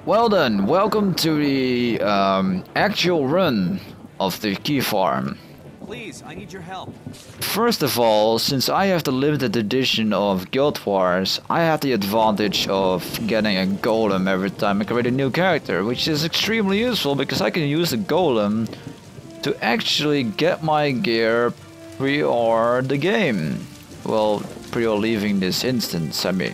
Well then, welcome to the actual run of the key farm. Please, I need your help. First of all, since I have the limited edition of Guild Wars, I have the advantage of getting a golem every time I create a new character, which is extremely useful because I can use the golem to actually get my gear pre-or the game. Well, pre-or leaving this instance, I mean.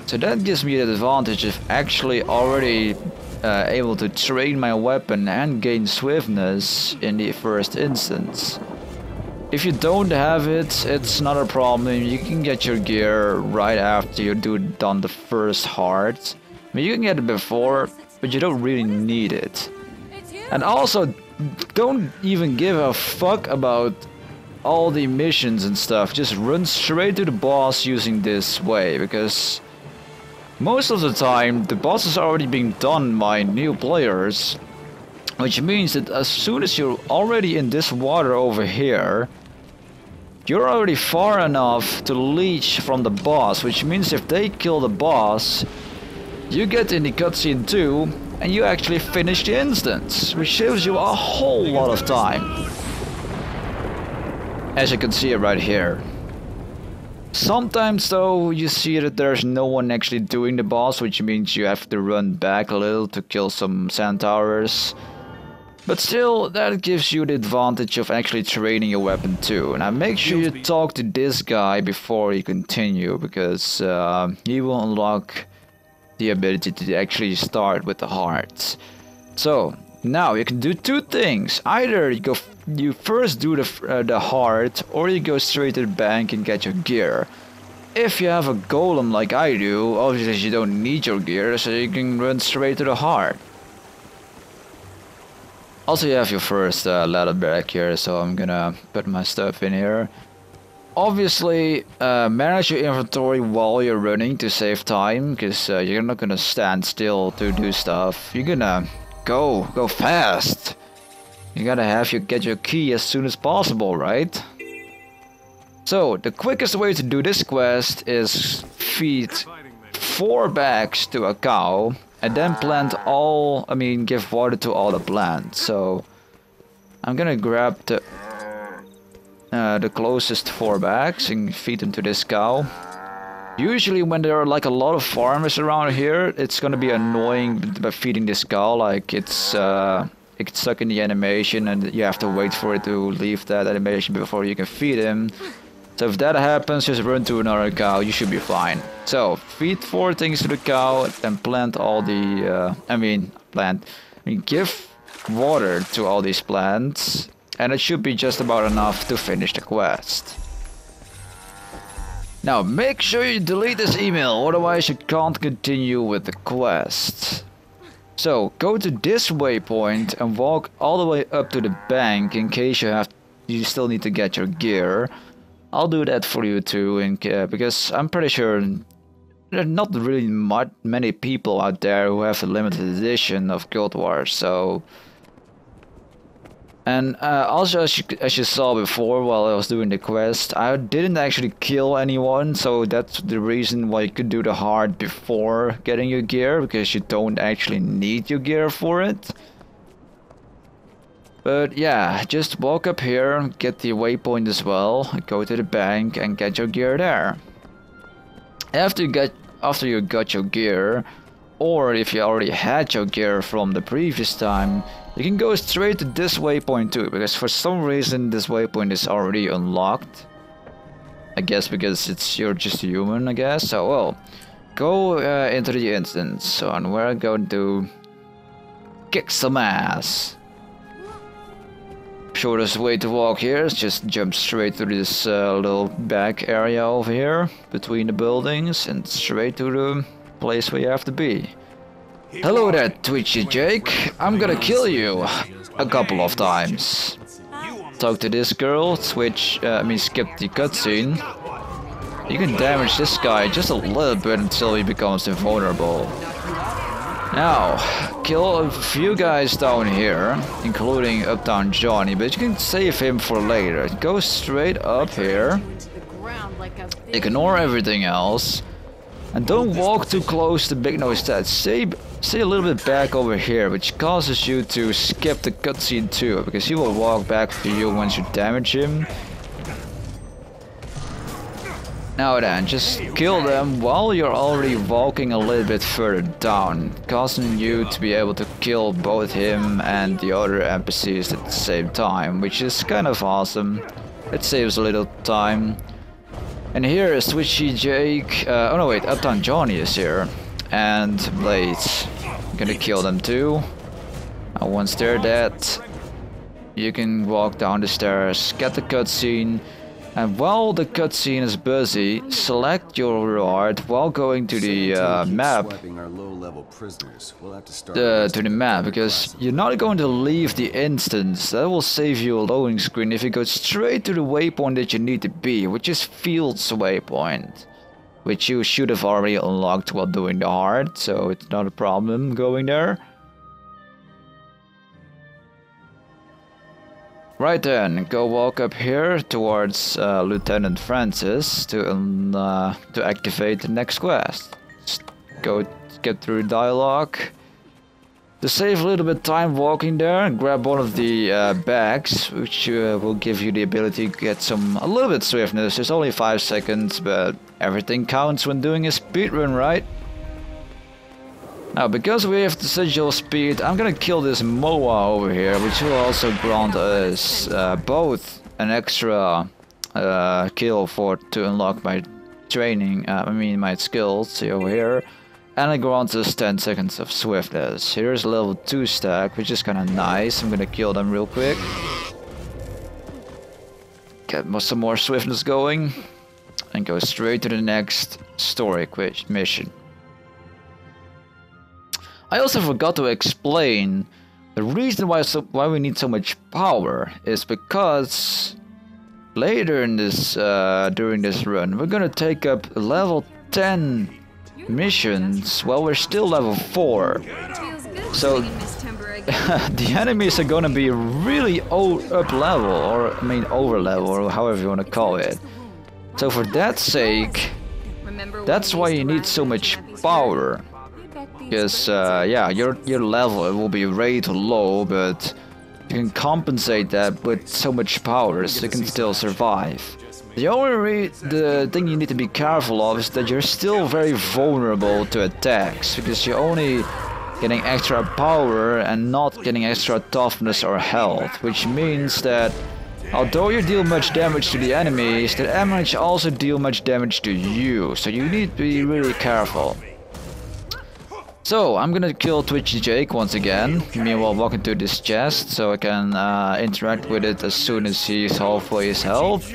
So that gives me the advantage of actually already able to train my weapon and gain swiftness in the first instance. If you don't have it, it's not a problem. You can get your gear right after you done the first heart. I mean, you can get it before, but you don't really need it. And also, don't even give a fuck about all the missions and stuff. Just run straight to the boss using this way, because most of the time, the boss is already being done by new players, which means that as soon as you're already in this water over here, you're already far enough to leech from the boss, which means if they kill the boss, you get in the cutscene too, and you actually finish the instance, which saves you a whole lot of time. As you can see it right here. Sometimes though, you see that there's no one actually doing the boss, which means you have to run back a little to kill some centaurs. But still, that gives you the advantage of actually training your weapon too. Now make sure you talk to this guy before you continue, because he will unlock the ability to actually start with the hearts. So, now you can do two things. Either you first do the heart, or you go straight to the bank and get your gear. If you have a golem like I do, obviously you don't need your gear, so you can run straight to the heart. Also, you have your first ladder back here, so I'm gonna put my stuff in here. Obviously, manage your inventory while you're running to save time, because you're not gonna stand still to do stuff. You're gonna go fast. You gotta get your key as soon as possible, right? So, the quickest way to do this quest is feed 4 bags to a cow and then give water to all the plants. So, I'm gonna grab the closest 4 bags and feed them to this cow. Usually when there are like a lot of farmers around here, it's gonna be annoying by feeding this cow, like it's stuck in the animation and you have to wait for it to leave that animation before you can feed him. So if that happens, just run to another cow, you should be fine. So feed 4 things to the cow and plant all the, give water to all these plants, and it should be just about enough to finish the quest. Now make sure you delete this email, otherwise you can't continue with the quest. So go to this waypoint and walk all the way up to the bank in case you still need to get your gear. I'll do that for you too, because I'm pretty sure there are not really many people out there who have the limited edition of Guild Wars, so. And also, as you saw before while I was doing the quest, I didn't actually kill anyone, so that's the reason why you could do the heart before getting your gear, because you don't actually need your gear for it. But yeah, just walk up here, get the waypoint as well, go to the bank and get your gear there. After you got your gear, or if you already had your gear from the previous time, you can go straight to this waypoint too, because for some reason this waypoint is already unlocked. I guess because you're just a human, I guess. So well, go into the instance, and we're going to kick some ass. Shortest way to walk here is just jump straight to this little back area over here between the buildings and straight to the place where you have to be. Hello there, Twitchy Jake. I'm gonna kill you a couple of times. Talk to this girl, skip the cutscene. You can damage this guy just a little bit until he becomes invulnerable. Now, kill a few guys down here, including Uptown Johnny, but you can save him for later. Go straight up here, ignore everything else, And don't walk too close to Big Nose Dad. Stay a little bit back over here, which causes you to skip the cutscene too, because he will walk back to you once you damage him. Now then, just kill them while you're already walking a little bit further down, causing you to be able to kill both him and the other NPCs at the same time, which is kind of awesome. It saves a little time. And here is Twitchy Jake, oh no wait, Uptown Johnny is here, and Blaze. I'm gonna kill them too. And once they're dead, you can walk down the stairs, get the cutscene, and while the cutscene is busy, select your reward while going to the map. To the map, because you're not going to leave the instance. That will save you a loading screen if you go straight to the waypoint that you need to be, which is Field's waypoint, which you should have already unlocked while doing the hard, so it's not a problem going there. Right then, go walk up here towards Lieutenant Francis to activate the next quest. Just go get through dialogue. To save a little bit of time walking there, grab one of the bags, which will give you the ability to get a little bit swiftness. It's only 5 seconds, but everything counts when doing a speedrun, right? Now, because we have the residual speed, I'm gonna kill this Moa over here, which will also grant us both an extra kill to unlock my training, my skills, see over here, and it grants us 10 seconds of swiftness. Here's a level 2 stack, which is kinda nice. I'm gonna kill them real quick. Get some more swiftness going, and go straight to the next story mission. I also forgot to explain the reason why we need so much power is because later in this during this run we're gonna take up level 10 missions while we're still level 4. So the enemies are gonna be really up level, or over level, or however you wanna call it. So for that sake, that's why you need so much power. Because yeah, your level will be way too low, but you can compensate that with so much power, so you can still survive. The thing you need to be careful of is that you're still very vulnerable to attacks, because you're only getting extra power and not getting extra toughness or health, which means that although you deal much damage to the enemies, the enemies also deal much damage to you, so you need to be really careful. So, I'm gonna kill Twitchy Jake once again, meanwhile walk into this chest so I can interact with it as soon as he's halfway his health.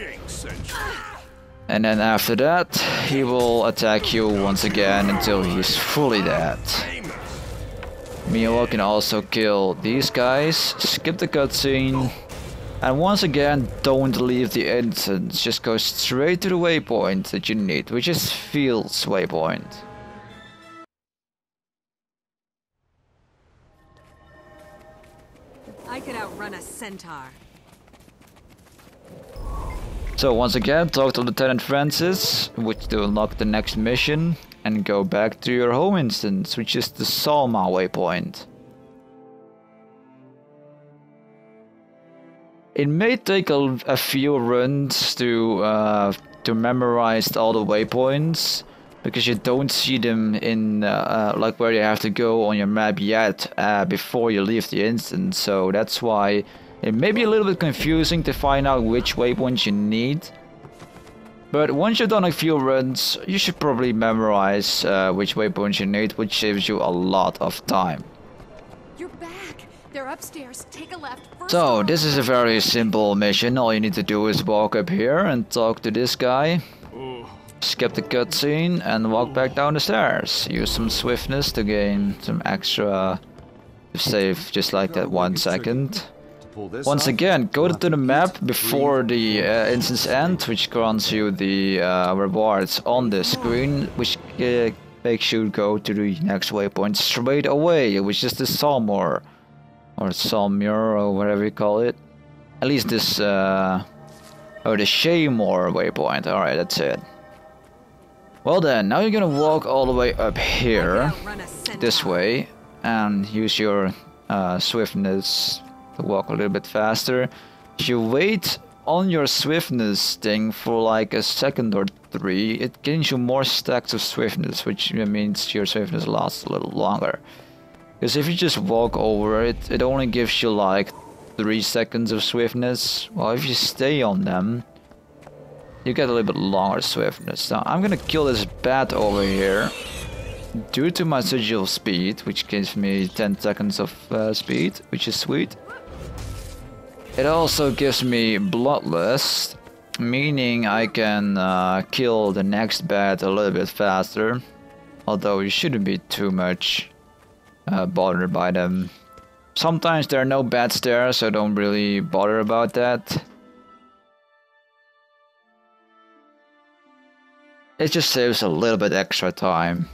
And then after that, he will attack you once again until he's fully dead. Meanwhile, I can also kill these guys, skip the cutscene, and once again, don't leave the instance, just go straight to the waypoint that you need, which is Field's waypoint. I could outrun a centaur. So once again, talk to Lieutenant Francis, which to unlock the next mission, and go back to your home instance, which is the Salma waypoint. It may take a few runs to memorize all the waypoints, because you don't see them in like where you have to go on your map yet before you leave the instance, so that's why it may be a little bit confusing to find out which waypoints you need. But once you've done a few runs, you should probably memorize which waypoints you need, which saves you a lot of time. You're back. They're upstairs. Take a left. So this is a very simple mission. All you need to do is walk up here and talk to this guy. Skip the cutscene and walk back down the stairs. Use some swiftness to gain some extra to save just like that 1 second. Once again, go to the map before the instance ends, which grants you the rewards on the screen, which makes you go to the next waypoint straight away, which is the Salmor or Salmur or whatever you call it. At least this the Shaymore waypoint. Alright, that's it. Well then, now you're gonna walk all the way up here, Run a centaur. this way, and use your swiftness to walk a little bit faster. If you wait on your swiftness thing for like a second or 3, it gains you more stacks of swiftness, which means your swiftness lasts a little longer. Because if you just walk over it, it only gives you like 3 seconds of swiftness. Well, if you stay on them, you get a little bit longer swiftness. Now I'm gonna kill this bat over here. Due to my sigil speed, which gives me 10 seconds of speed, which is sweet. It also gives me bloodlust, meaning I can kill the next bat a little bit faster. Although you shouldn't be too much bothered by them. Sometimes there are no bats there, so don't really bother about that. It just saves a little bit extra time.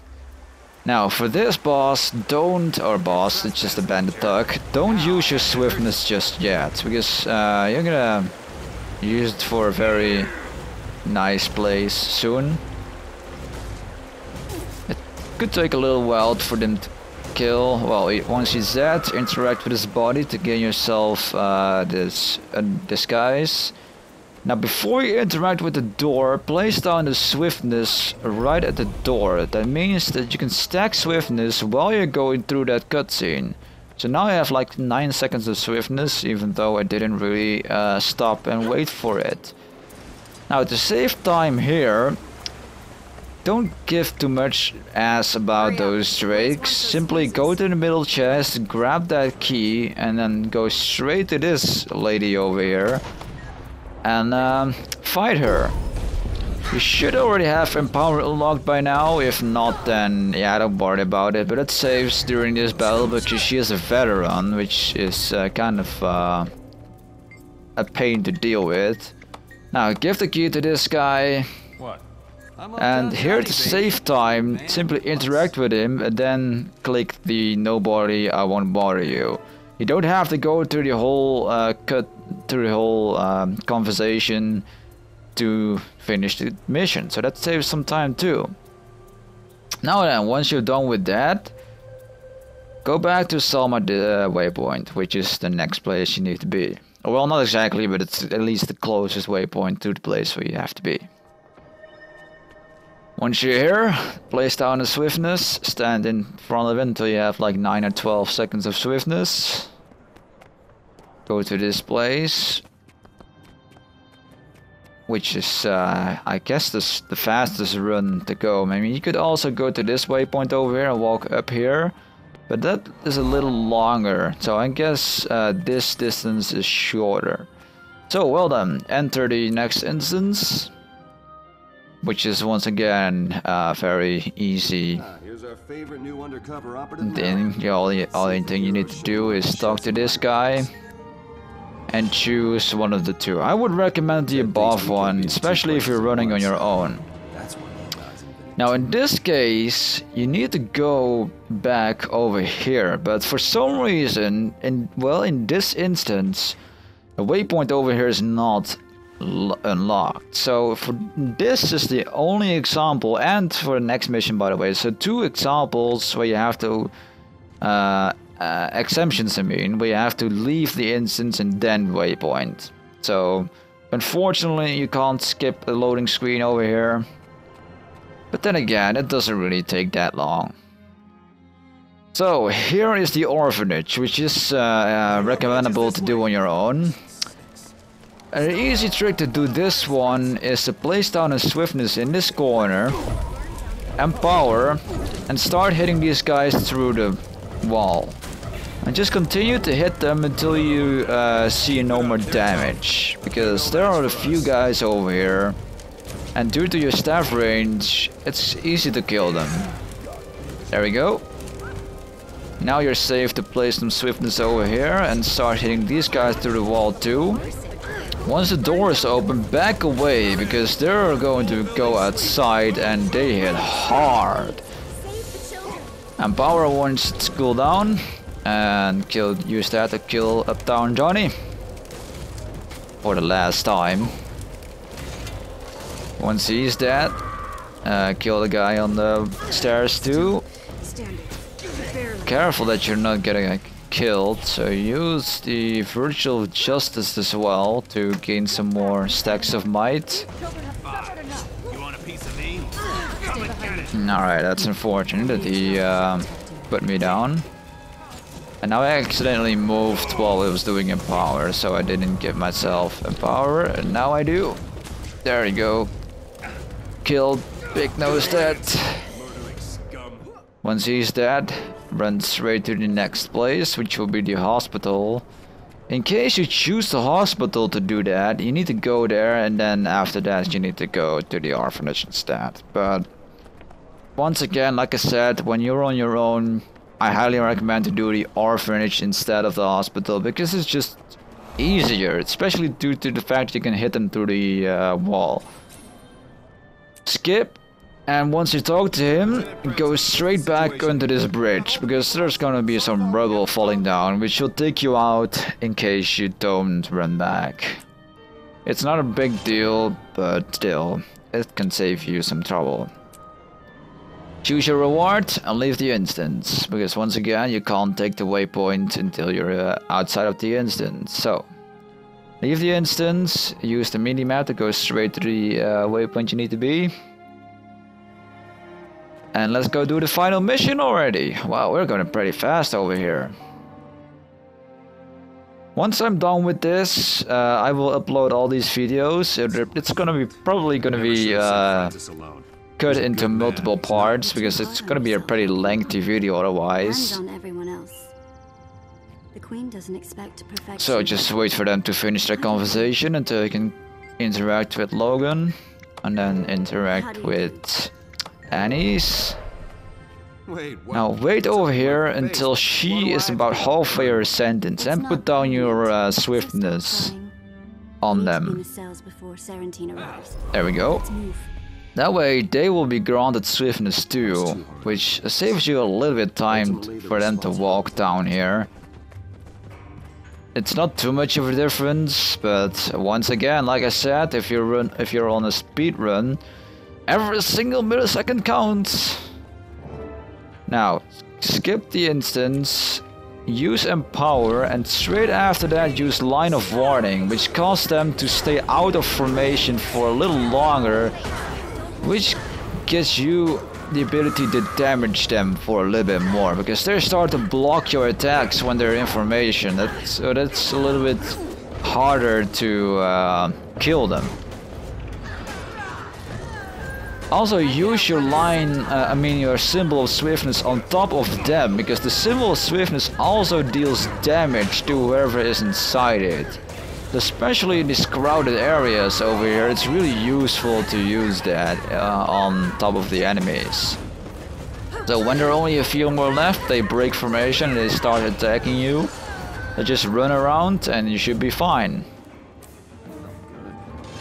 Now for this boss, it's just a bandit thug, don't use your swiftness just yet, because you're gonna use it for a very nice place soon. It could take a little while for them to kill. Well, once he's dead, interact with his body to gain yourself this disguise. Now before you interact with the door, place down the swiftness right at the door. That means that you can stack swiftness while you're going through that cutscene. So now I have like 9 seconds of swiftness, even though I didn't really stop and wait for it. Now to save time here, don't give too much ass about those drakes. Simply go to the middle chest, grab that key, and then go straight to this lady over here. And fight her. You should already have Empower unlocked by now. If not, then yeah, don't worry about it. But it saves during this battle because she is a veteran, which is kind of a pain to deal with. Now give the key to this guy. What? And here to save time, simply interact with him and then click the nobody, I won't bother you. You don't have to go through the whole conversation to finish the mission, so that saves some time too. Now then, once you're done with that, go back to Salma waypoint, which is the next place you need to be. Well, not exactly, but it's at least the closest waypoint to the place where you have to be. Once you're here, place down the swiftness, stand in front of it until you have like 9 or 12 seconds of swiftness. Go to this place, which is I guess the fastest run to go. I mean, you could also go to this waypoint over here and walk up here, but that is a little longer, so I guess this distance is shorter. So well done, enter the next instance, which is once again very easy. Here's our favorite new undercover operative. Then the only thing you need to do is talk to this guy and choose one of the two. I would recommend the above one, especially if you're running on your own. Now in this case, you need to go back over here, but for some reason, in this instance, the waypoint over here is not unlocked. So for this is the only example, and for the next mission by the way, so 2 examples where you have to exemptions, I mean, where you have to leave the instance and then waypoint. So unfortunately you can't skip the loading screen over here, but then again it doesn't really take that long. So here is the orphanage, which is recommendable to do on your own. An easy trick to do this one is to place down a swiftness in this corner, empower, and start hitting these guys through the wall. And just continue to hit them until you see no more damage, because there are a few guys over here, and due to your staff range, it's easy to kill them. There we go. Now you're safe to place some swiftness over here and start hitting these guys through the wall too. Once the door is open, back away, because they're going to go outside and they hit hard. And power once it's cool down, and use that to kill Uptown Johnny for the last time. Once he's dead, kill the guy on the stairs too. Standard. Barely. Careful that you're not getting killed, so use the virtual justice as well to gain some more stacks of might. You want a piece of me? Come and get it. Alright, that's unfortunate that he put me down. And now I accidentally moved while I was doing Empower, so I didn't give myself Empower, and now I do. There you go. Killed Big Nose dead. Once he's dead, run straight to the next place, which will be the hospital. In case you choose the hospital to do that, you need to go there, and then after that you need to go to the orphanage instead. But once again, like I said, when you're on your own, I highly recommend to do the orphanage instead of the hospital, because it's just easier, especially due to the fact you can hit them through the wall. Skip, and once you talk to him, go straight back under this bridge, because there's gonna be some rubble falling down, which will take you out in case you don't run back. It's not a big deal, but still, it can save you some trouble. Choose your reward and leave the instance, because once again you can't take the waypoint until you're outside of the instance. So, leave the instance, use the mini-map to go straight to the waypoint you need to be. And let's go do the final mission already. Wow, we're going pretty fast over here. Once I'm done with this, I will upload all these videos. It's probably gonna be cut into multiple parts, because it's gonna be a pretty lengthy video otherwise. So just wait for them to finish their conversation until you can interact with Logan, and then interact with Annie's. Now wait over here until she is about halfway her sentence, and put down your swiftness on them. There we go. That way they will be granted swiftness too, which saves you a little bit time for them to walk down here. It's not too much of a difference, but once again, like I said, if you're on a speed run, every single millisecond counts. Now, skip the instance, use Empower, and straight after that use Line of Warning, which causes them to stay out of formation for a little longer, which gives you the ability to damage them for a little bit more, because they start to block your attacks when they're in formation. So that's a little bit harder to kill them. Also use your your symbol of swiftness on top of them, because the symbol of swiftness also deals damage to whoever is inside it. Especially in these crowded areas over here, it's really useful to use that on top of the enemies. So when there are only a few more left, they break formation and they start attacking you. They just run around and you should be fine.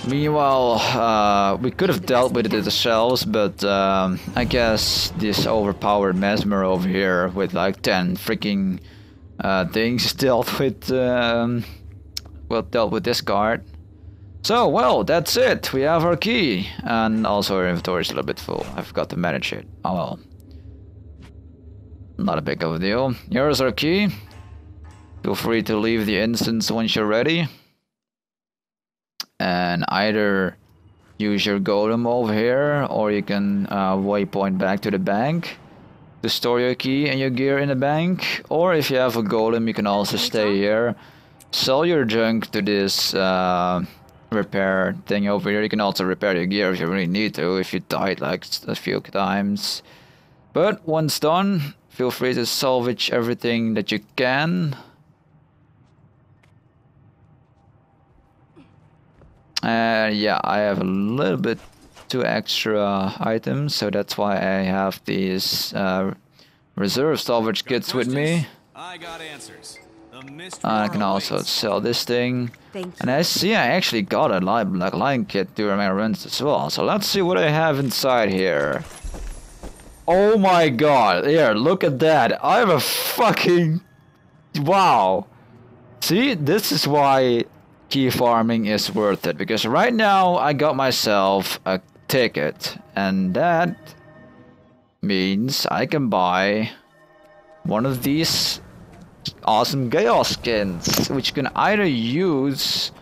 Meanwhile, we could have dealt with it ourselves, but I guess this overpowered Mesmer over here with like 10 freaking things dealt with this card. So, well, that's it. We have our key. And also our inventory is a little bit full. I forgot to manage it. Oh well. Not a big of a deal. Here's our key. Feel free to leave the instance once you're ready. And either use your golem over here, or you can waypoint back to the bank to store your key and your gear in the bank. Or if you have a golem, you can also stay here. Sell your junk to this repair thing over here. You can also repair your gear if you really need to, if you died like a few times. But once done, feel free to salvage everything that you can. Yeah, I have a little bit too extra items, so that's why I have these reserve salvage kits with me. I got answers. I can also sell this thing, and I see I actually got a line kit during my runs as well. So let's see what I have inside here. Oh my god! Here, look at that! I have a fucking wow. See, this is why key farming is worth it, because right now I got myself a ticket, and that means I can buy one of these awesome Gale skins, which you can either use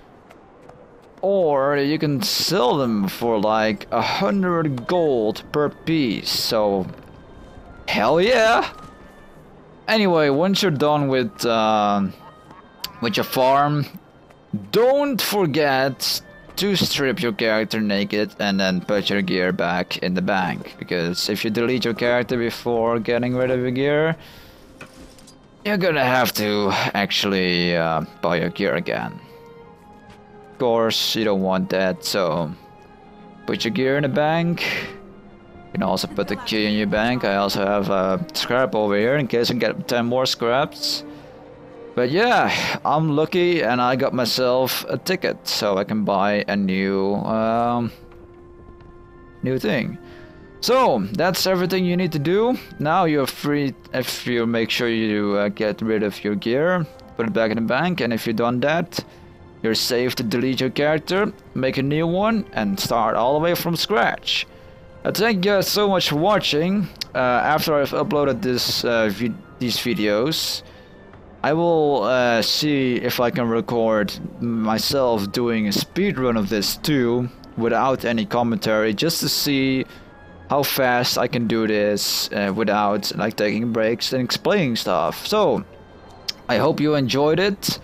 or you can sell them for like 100 gold per piece. So hell yeah. Anyway, once you're done with your farm, don't forget to strip your character naked and then put your gear back in the bank, because if you delete your character before getting rid of your gear, you're gonna have to actually buy your gear again. Of course, you don't want that, so put your gear in the bank. You can also put the key in your bank. I also have a scrap over here in case I get 10 more scraps. But yeah, I'm lucky and I got myself a ticket, so I can buy a new thing. So that's everything you need to do. Now you're free if you make sure you get rid of your gear, put it back in the bank, and if you've done that, you're safe to delete your character, make a new one, and start all the way from scratch. Thank you guys so much for watching. After I've uploaded these videos, I will see if I can record myself doing a speedrun of this too, without any commentary, just to see how fast I can do this without like taking breaks and explaining stuff. So I hope you enjoyed it,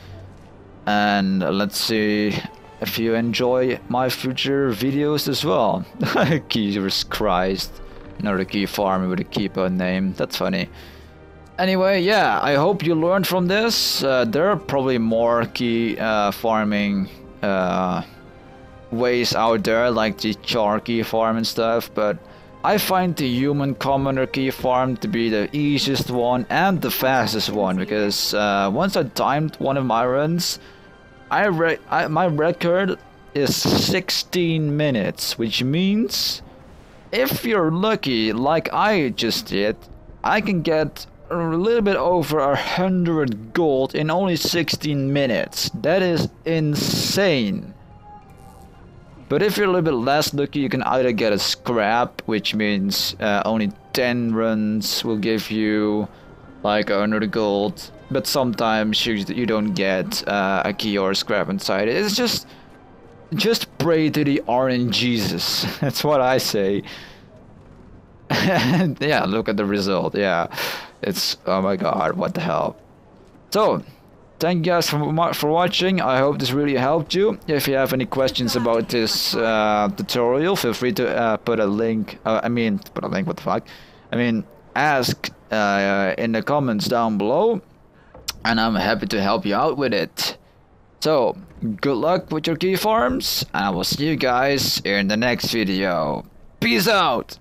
and let's see if you enjoy my future videos as well. Jesus Christ, another key farmer with a keeper name, that's funny. Anyway, yeah, I hope you learned from this. There are probably more key farming ways out there, like the char key farm and stuff, but I find the human commoner key farm to be the easiest one and the fastest one, because once I timed one of my runs, my record is 16 minutes, which means if you're lucky like I just did, I can get a little bit over 100 gold in only 16 minutes. That is insane. But if you're a little bit less lucky, you can either get a scrap, which means only 10 runs will give you like 100 gold, but sometimes you don't get a key or a scrap inside it. It's just pray to the RNGesus. That's what I say. And yeah, look at the result. Yeah, it's, oh my god, what the hell. So thank you guys for watching. I hope this really helped you. If you have any questions about this tutorial, feel free to put a link. What the fuck? Ask in the comments down below, and I'm happy to help you out with it. So good luck with your key farms, and I will see you guys in the next video. Peace out.